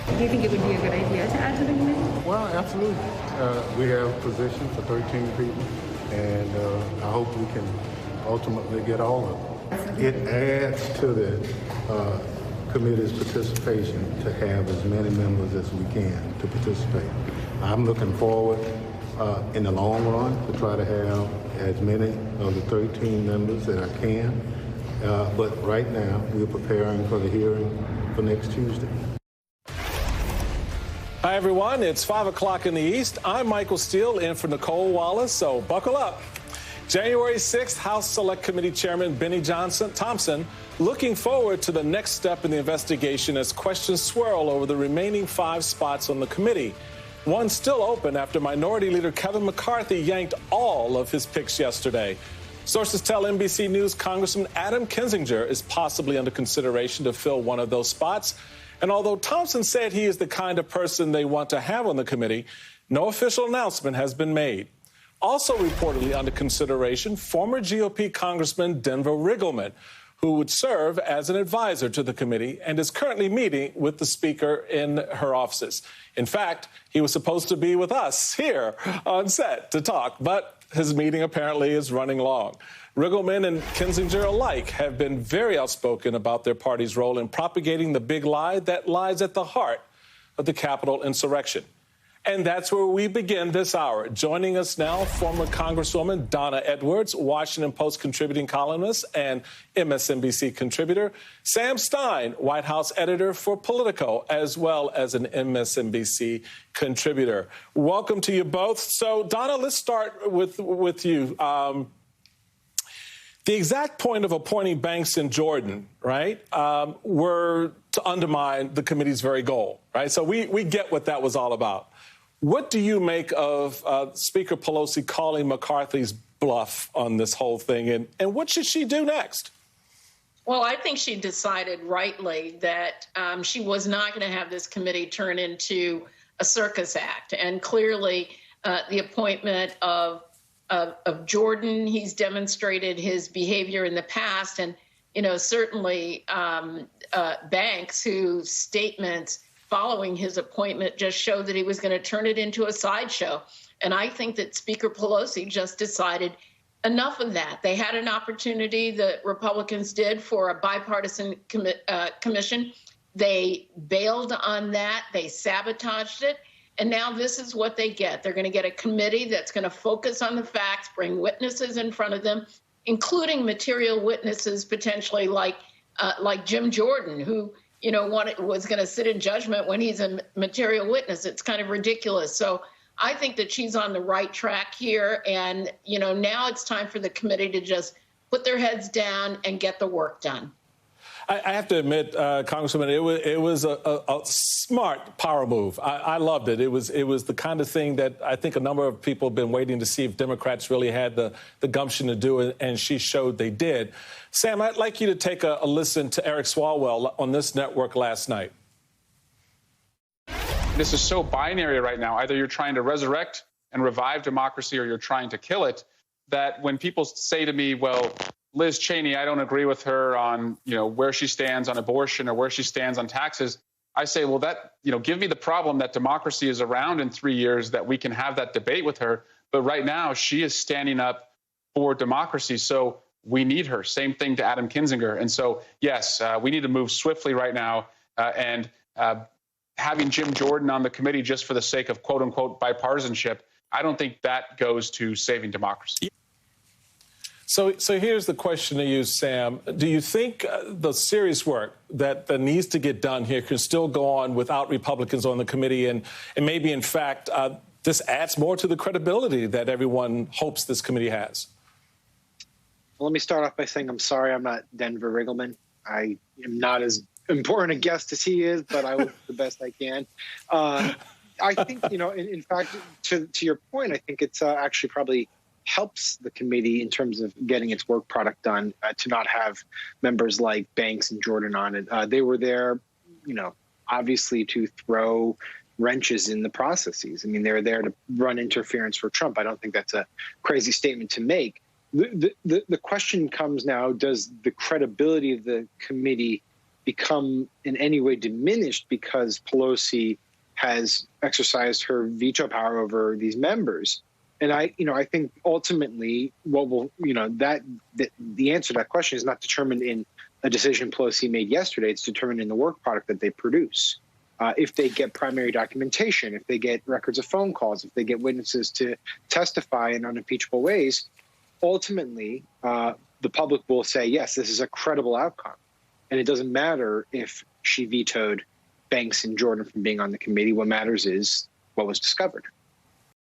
Do you think it would be a good idea to add to the committee? Well, absolutely. We have positions for 13 people, and I hope we can ultimately get all of them. It adds to the committee's participation to have as many members as we can to participate. I'm looking forward in the long run to try to have as many of the 13 members that I can, but right now we're preparing for the hearing for next Tuesday. Hi, everyone. It's 5 o'clock in the East. I'm Michael Steele in for Nicole Wallace, so buckle up. January 6th, House Select Committee Chairman Benny Thompson looking forward to the next step in the investigation as questions swirl over the remaining 5 spots on the committee. One still open after Minority Leader Kevin McCarthy yanked all of his picks yesterday. Sources tell NBC News Congressman Adam Kinzinger is possibly under consideration to fill one of those spots. And although Thompson said he is the kind of person they want to have on the committee, no official announcement has been made. Also reportedly under consideration, former GOP Congressman Denver Riggleman, who would serve as an advisor to the committee and is currently meeting with the Speaker in her offices. In fact, he was supposed to be with us here on set to talk, but his meeting apparently is running long. Riggleman and Kinzinger alike have been very outspoken about their party's role in propagating the big lie that lies at the heart of the Capitol insurrection. And that's where we begin this hour. Joining us now, former Congresswoman Donna Edwards, Washington Post contributing columnist and MSNBC contributor, Sam Stein, White House editor for Politico, as well as an MSNBC contributor. Welcome to you both. So, Donna, let's start with you. The exact point of appointing Banks and Jordan, right, were to undermine the committee's very goal, right? So we get what that was all about. What do you make of Speaker Pelosi calling McCarthy's bluff on this whole thing, and what should she do next? Well, I think she decided rightly that she was not going to have this committee turn into a circus act. And clearly, the appointment of Jordan, he's demonstrated his behavior in the past, and certainly Banks, whose statements following his appointment just showed that he was going to turn it into a sideshow. And I think that Speaker Pelosi just decided enough of that. They had an opportunity, the Republicans did, for a bipartisan commission. They bailed on that. They sabotaged it. And now this is what they get. They're going to get a committee that's going to focus on the facts, bring witnesses in front of them, including material witnesses potentially like Jim Jordan, who was going to sit in judgment when he's a material witness. It's kind of ridiculous. So I think that she's on the right track here. And, now it's time for the committee to just put their heads down and get the work done. I have to admit, Congresswoman, it was a smart power move. I loved it. It was the kind of thing that I think a number of people have been waiting to see if Democrats really had the gumption to do it, and she showed they did. Sam, I'd like you to take a listen to Eric Swalwell on this network last night. This is so binary right now. Either you're trying to resurrect and revive democracy or you're trying to kill it, that when people say to me, well, Liz Cheney, I don't agree with her on, where she stands on abortion or where she stands on taxes. I say, well, give me the problem that democracy is around in 3 years, that we can have that debate with her. But right now, she is standing up for democracy. So we need her. Same thing to Adam Kinzinger. And so, yes, we need to move swiftly right now. And having Jim Jordan on the committee just for the sake of, quote unquote, bipartisanship, I don't think that goes to saving democracy. So here's the question to you, Sam. Do you think the serious work that needs to get done here can still go on without Republicans on the committee? And maybe, in fact, this adds more to the credibility that everyone hopes this committee has? Well, let me start off by saying I'm sorry I'm not Denver Riggleman. I am not as important a guest as he is, but I will do the best I can. I think, in fact, to your point, I think it's actually probably helps the committee in terms of getting its work product done to not have members like Banks and Jordan on it. They were there, obviously to throw wrenches in the processes. I mean, they're there to run interference for Trump. I don't think that's a crazy statement to make. The question comes now, does the credibility of the committee become in any way diminished because Pelosi has exercised her veto power over these members. And I think ultimately what will, the answer to that question is not determined in a decision Pelosi made yesterday. It's determined in the work product that they produce. If they get primary documentation, if they get records of phone calls, if they get witnesses to testify in unimpeachable ways, ultimately the public will say, yes, this is a credible outcome. And it doesn't matter if she vetoed Banks and Jordan from being on the committee. What matters is what was discovered.